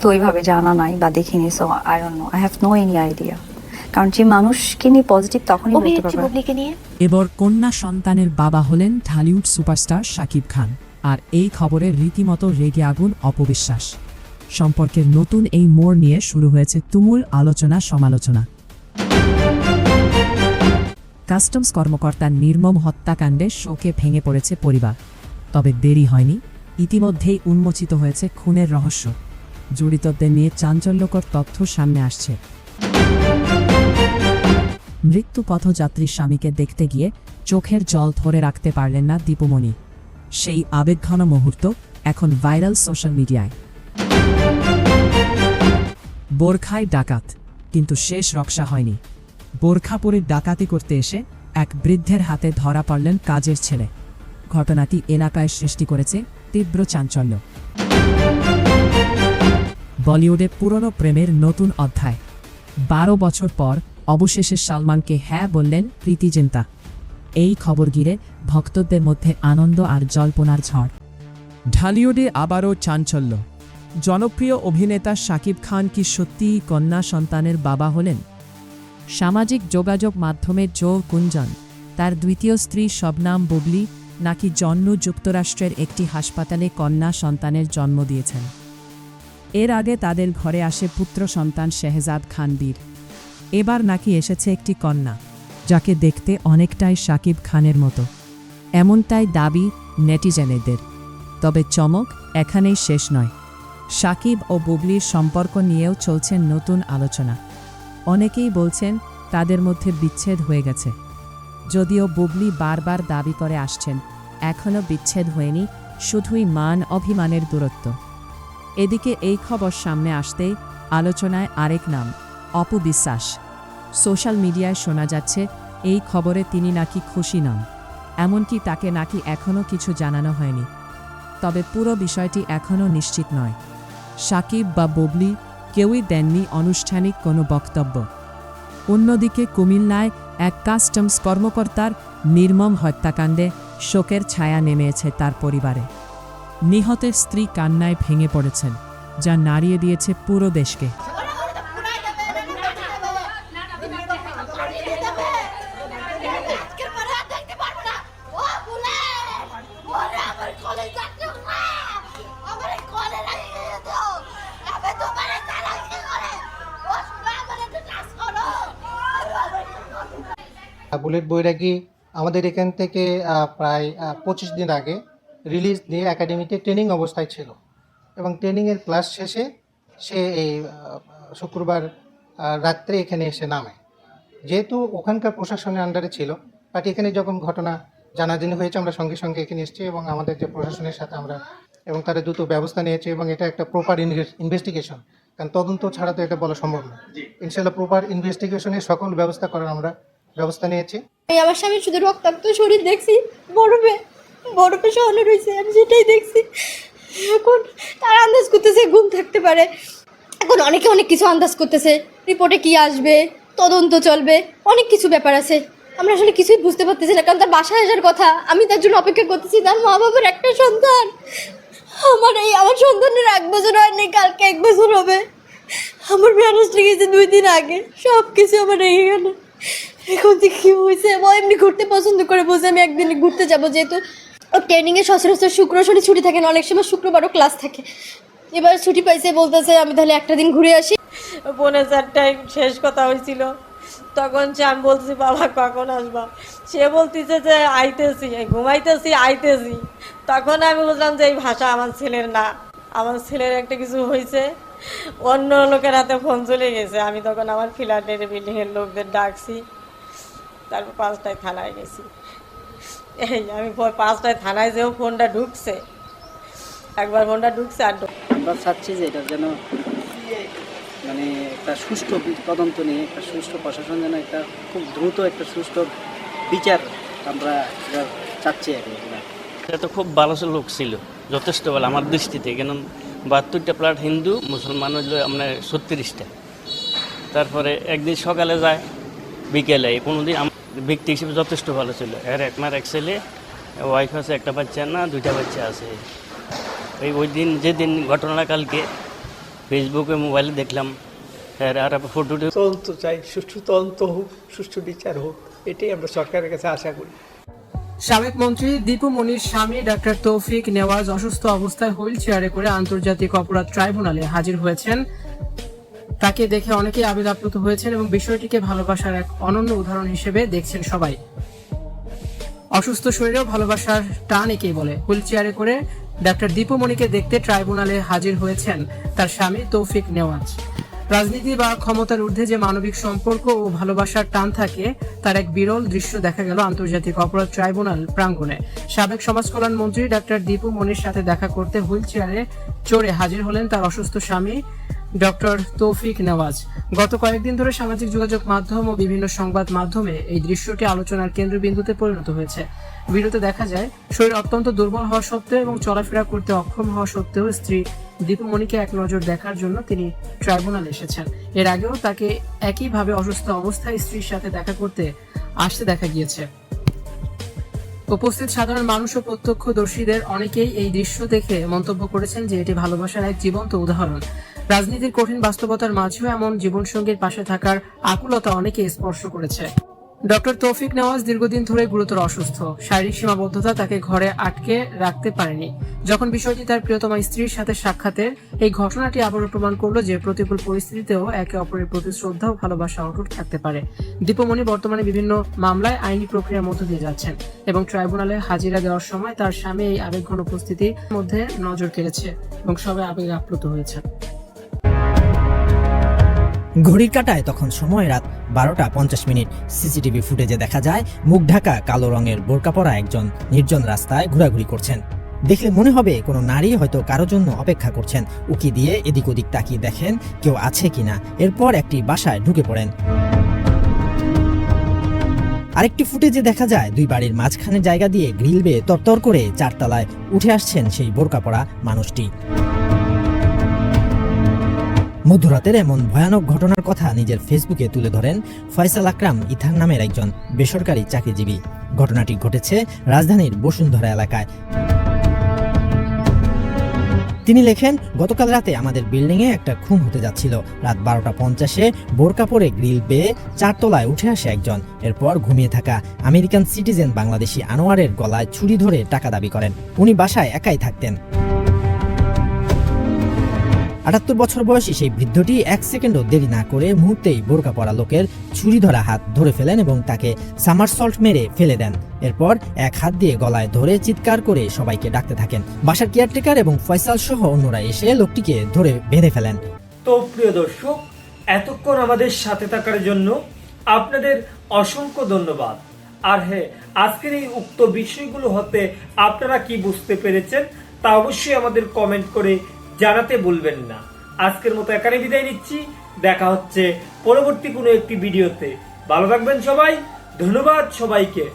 তো ওইভাবে জানা নাই বা দেখিনি, so I don't know, I have no any idea. কারণ যে মানুষকে নিয়ে পজিটিভ তখনই বলতে অভিনেত্রী পারবে। বুবলিকে নিয়ে এবার কন্যা সন্তানের বাবা হলেন ঢালিউড সুপারস্টার শাকিব খান, আর এই খবরে রীতিমতো রেগে আগুন অপবিশ্বাস। সম্পর্কের নতুন এই মোড় নিয়ে শুরু হয়েছে তুমুল আলোচনা সমালোচনা। কাস্টমস কর্মকর্তার নির্মম হত্যাকাণ্ডে শোকে ভেঙে পড়েছে পরিবার। তবে দেরি হয়নি, ইতিমধ্যেই উন্মোচিত হয়েছে খুনের রহস্য। জড়িতদের নিয়ে চাঞ্চল্যকর তথ্য সামনে আসছে। মৃত্যু পথযাত্রীর স্বামীকে দেখতে গিয়ে চোখের জল ধরে রাখতে পারলেন না দীপুমণি। সেই আবেগঘন মুহূর্ত এখন ভাইরাল সোশ্যাল মিডিয়ায়। বোরখায় ডাকাত, কিন্তু শেষ রক্ষা হয়নি। বোরখা পরে ডাকাতি করতে এসে এক বৃদ্ধের হাতে ধরা পড়লেন কাজের ছেলে। ঘটনাটি এলাকায় সৃষ্টি করেছে তীব্র চাঞ্চল্য। বলিউডে পুরনো প্রেমের নতুন অধ্যায়। 12 বছর পর অবশেষে সালমানকে হ্যাঁ বললেন প্রীতি জিন্তা। এই খবর ঘিরে ভক্তদের মধ্যে আনন্দ আর জল্পনার ঝড়। ঢালিউডে আবারও চাঞ্চল্য। জনপ্রিয় অভিনেতা শাকিব খান কি সত্যিই কন্যা সন্তানের বাবা হলেন? সামাজিক যোগাযোগ মাধ্যমে জোর গুঞ্জন তার দ্বিতীয় স্ত্রী শবনাম বুবলি নাকি জন্ম যুক্তরাষ্ট্রের একটি হাসপাতালে কন্যা সন্তানের জন্ম দিয়েছেন। এর আগে তাদের ঘরে আসে পুত্র সন্তান শেহজাদ খান বীর। এবার নাকি এসেছে একটি কন্যা, যাকে দেখতে অনেকটাই শাকিব খানের মতো, এমনটাই দাবি নেটিজেনদের। তবে চমক এখানেই শেষ নয়। শাকিব ও বুবলির সম্পর্ক নিয়েও চলছে নতুন আলোচনা। অনেকেই বলছেন তাদের মধ্যে বিচ্ছেদ হয়ে গেছে। যদিও বুবলি বারবার দাবি করে আসছেন এখনও বিচ্ছেদ হয়নি, শুধুই মান অভিমানের দূরত্ব। এদিকে এই খবর সামনে আসতেই আলোচনায় আরেক নাম, অপু বিশ্বাস। সোশ্যাল মিডিয়ায় শোনা যাচ্ছে এই খবরে তিনি নাকি খুশি নন, এমনকি তাকে নাকি এখনও কিছু জানানো হয়নি। তবে পুরো বিষয়টি এখনও নিশ্চিত নয়। শাকিব বা বুবলি কেউই দেননি আনুষ্ঠানিক কোনো বক্তব্য। অন্যদিকে কুমিল্লায় এক কাস্টমস কর্মকর্তার নির্মম হত্যাকাণ্ডে শোকের ছায়া নেমেছে তার পরিবারে। নিহতের স্ত্রী কান্নায় ভেঙে পড়েছেন, যা নাড়িয়ে দিয়েছে পুরো দেশকে। বুলেট বৈরাগী আমাদের এখান থেকে প্রায় 25 দিন আগে রিলিজ দিয়ে একাডেমিতে ট্রেনিং অবস্থায় ছিল, এবং ট্রেনিংয়ের ক্লাস শেষে সে এই শুক্রবার রাত্রে এখানে এসে নামে। যেহেতু ওখানকার প্রশাসনের আন্ডারে ছিল, বাট এখানে যখন ঘটনা জানাজানি হয়েছে আমরা সঙ্গে সঙ্গে এখানে এসেছি, এবং আমাদের যে প্রশাসনের সাথে আমরা এবং তারা দ্রুত ব্যবস্থা নিয়েছে, এবং এটা একটা প্রপার ইনভেস্টিগেশন, কারণ তদন্ত ছাড়া তো এটা বলা সম্ভব না। ইনশাল্লাহ প্রপার ইনভেস্টিগেশনের সকল ব্যবস্থা করার আমরা ব্যবস্থা নিয়েছি। আমি আমার স্বামীর শুধু রক্তাক্ত শরীর দেখছি, বরফে শহরে রয়েছে, আমি সেটাই দেখছি। এখন তার আন্দাজ করতেছে ঘুম থাকতে পারে, এখন অনেকে অনেক কিছু আন্দাজ করতেছে, রিপোর্টে কি আসবে, তদন্ত চলবে, অনেক কিছু ব্যাপার আছে। আমরা আসলে কিছুই বুঝতে পারতেছি না, কারণ তার বাসায় আসার কথা, আমি তার জন্য অপেক্ষা করতেছি। তার মা বাবার একটা সন্তান, আমার সন্তানের 1 বছর হয়নি, কালকে 1 বছর হবে। আমার ম্যারেজ লেগেছে 2 দিন আগে, সব কিছু আমার রেগে গেল। এখন যে কী হয়েছে, ও এমনি ঘুরতে পছন্দ করে, বলছে আমি একদিন ঘুরতে যাবো, যেহেতু ওর ট্রেনিংয়ে সচরাচর শুক্র শনি ছুটি থাকে না, অনেক সময় শুক্রবারও ক্লাস থাকে। এবার ছুটি পাইছে, বলতেছে আমি তাহলে একটা দিন ঘুরে আসি। 4:30 শেষ কথা হয়েছিল, তখন সে আমি বলতেছি বাবা কখন আসবা, সে বলতেছে যে আইতেছি, আইতেছি। তখন আমি বুঝলাম যে এই ভাষা আমার ছেলের না, আমার ছেলের একটা কিছু হয়েছে, অন্য লোকের হাতে ফোন চলে গেছে। আমি তখন আমার ফ্ল্যাটের বিল্ডিংয়ের লোকদের ডাকছি, তারপর 5টায় থানায় গেছি। এই আমি 5টায় থানায় যেও ফোনটা ঢুকছে, একবার ফোনটা ঢুকছে আর আমরা চাচ্ছি যে এটা যেন মানে একটা সুষ্ঠু তদন্ত নিয়ে একটা সুষ্ঠু প্রশাসন, যেন একটা খুব দ্রুত একটা সুষ্ঠু বিচার আমরা চাচ্ছি আর কি। এটা তো খুব ভালো লোক ছিল, যথেষ্ট ভালো আমার দৃষ্টিতে, কেন 72টা প্লাট হিন্দু, মুসলমান হইল আপনার 36টা। তারপরে একদিন সকালে যায়, বিকেলে, কোনোদিন আমার ব্যক্তি হিসেবে যথেষ্ট ভালো ছিল। এর এক ছেলে, ওয়াইফ আছে, একটা বাচ্চা না 2টা বাচ্চা আছে। ওই দিন যেদিন ঘটনাটা কালকে ফেসবুকে মোবাইলে দেখলাম আর ফটো তদন্ত চাই, সুষ্ঠু তদন্ত হোক, সুষ্ঠু বিচার হোক, এটাই আমরা সরকারের কাছে আশা করি। সাবেক মন্ত্রী দীপু মনির স্বামী ডাক্তার তৌফিক নেওয়াজ অসুস্থ অবস্থায় হুইল চেয়ারে করে আন্তর্জাতিক অপরাধ ট্রাইব্যুনালে হাজির হয়েছেন। তাকে দেখে অনেকেই আবেগ আপ্লুত হয়েছেন এবং বিষয়টিকে ভালোবাসার এক অনন্য উদাহরণ হিসেবে দেখছেন সবাই। অসুস্থ শরীরেও ভালোবাসার টান একেই বলে। হুইল চেয়ারে করে ডাক্তার দীপু মনিকে দেখতে ট্রাইব্যুনালে হাজির হয়েছেন তার স্বামী তৌফিক নেওয়াজ। রাজনীতি বা ক্ষমতার ঊর্ধ্বে যে মানবিক সম্পর্ক ও ভালোবাসার টান থাকে তার এক বিরল দৃশ্য দেখা গেল আন্তর্জাতিক অপরাধ ট্রাইব্যুনাল প্রাঙ্গণে। সাবেক সমাজ কল্যাণ মন্ত্রী ডাক্তার দীপু মনির সাথে দেখা করতে হুইল চেয়ারে চড়ে হাজির হলেন তার অসুস্থ স্বামী ডক্টর তৌফিক নেওয়াজ। গত কয়েকদিন ধরে সামাজিক যোগাযোগ মাধ্যম ও বিভিন্ন সংবাদ মাধ্যমে এই দৃশ্যটি আলোচনার কেন্দ্রবিন্দুতে পরিণত হয়েছে। ভিডিওতে দেখা যায় শরীর অত্যন্ত দুর্বল হওয়া সত্ত্বেও এবং চলাফেরা করতে অক্ষম হওয়া সত্ত্বেও স্ত্রী দীপু মনিকে এক নজর দেখার জন্য তিনি ট্রাইব্যুনালে এসেছেন। এর আগেও তাকে একইভাবে অসুস্থ অবস্থায় স্ত্রীর সাথে দেখা করতে আসতে দেখা গিয়েছে। উপস্থিত সাধারণ মানুষ ও প্রত্যক্ষদর্শীদের অনেকেই এই দৃশ্য দেখে মন্তব্য করেছেন যে এটি ভালোবাসার এক জীবন্ত উদাহরণ। রাজনীতির কঠিন বাস্তবতার মাঝেও এমন জীবনসঙ্গীর পাশে থাকার আকুলতা অনেকে স্পর্শ করেছে। ডক্টর তৌফিক নেওয়াজ দীর্ঘদিন ধরে গুরুতর অসুস্থ। শারীরিক সীমাবদ্ধতা তাকে ঘরে আটকে রাখতে পারেনি। যখন বিষয়টি তার প্রিয়তমা স্ত্রীর সাথে সাক্ষাতের, এই ঘটনাটি আবারও প্রমাণ করলো যে প্রতিকূল পরিস্থিতিতেও একে অপরের প্রতি শ্রদ্ধা ও ভালোবাসা অটুট থাকতে পারে। দীপু মনি বর্তমানে বিভিন্ন মামলায় আইনি প্রক্রিয়ার মধ্য দিয়ে যাচ্ছেন এবং ট্রাইব্যুনালে হাজিরা দেওয়ার সময় তার স্বামী এই আবেগঘন উপস্থিতির মধ্যে নজর কেড়েছে এবং সবাই আবেগে আপ্লুত হয়েছে। ঘড়ির কাঁটায় তখন সময় রাত 12:50। সিসিটিভি ফুটেজে দেখা যায় মুখ ঢাকা কালো রঙের বোরকা পরা একজন নির্জন রাস্তায় ঘোরাঘুরি করছেন। দেখলে মনে হবে কোনো নারী হয়তো কারো জন্য অপেক্ষা করছেন। উকি দিয়ে এদিক ওদিক তাকিয়ে দেখেন কেউ আছে কিনা, এরপর একটি বাসায় ঢুকে পড়েন। আরেকটি ফুটেজে দেখা যায় দুই বাড়ির মাঝখানে জায়গা দিয়ে গ্রিল বেয়ে তরতর করে 4 তলায় উঠে আসছেন সেই বোরকা পরা মানুষটি। মধ্যরাতের এমন ভয়ানক ঘটনার কথা নিজের ফেসবুকে তুলে ধরেন ফয়সাল আকরাম ইথান নামের একজন বেসরকারি চাকরিজীবী। ঘটনাটি ঘটেছে রাজধানীর বসুন্ধরা এলাকায়। তিনি লেখেন, গতকাল রাতে আমাদের বিল্ডিংয়ে একটা খুন হতে যাচ্ছিল। রাত 12:50-এ বোরকা পরে গ্রিল বেয়ে 4 তলায় উঠে আসে একজন। এরপর ঘুমিয়ে থাকা আমেরিকান সিটিজেন বাংলাদেশি আনোয়ারের গলায় ছুরি ধরে টাকা দাবি করেন। উনি বাসায় একাই থাকতেন। 78 বছর বয়সী সেই বৃদ্ধটি 1 সেকেন্ডও দেরি না করে মুহূর্তেই বোরকা পরা লোকের ছুরি ধরা হাত ধরে ফেলেন এবং তাকে সামারসল্ট মেরে ফেলে দেন। এরপর এক হাত দিয়ে গলায় ধরে চিৎকার করে সবাইকে ডাকতে থাকেন। বাসার কেয়ারটেকার এবং ফয়সাল সহ অন্যরা এসে লোকটিকে ধরে বেঁধে ফেলেন। তো প্রিয় দর্শক, এতক্ষণ আমাদের সাথে থাকার জন্য আপনাদের অসংখ্য ধন্যবাদ। আর হ্যাঁ, আজকের এই উক্ত বিষয়গুলো হতে আপনারা কি বুঝতে পেরেছেন তা অবশ্যই আমাদের কমেন্ট করে জানাতে ভুলবেন না। আজকের মতো এখানে বিদায় নিচ্ছি। দেখা হচ্ছে পরবর্তী কোনো একটি ভিডিওতে। ভালো থাকবেন সবাই। ধন্যবাদ সবাইকে।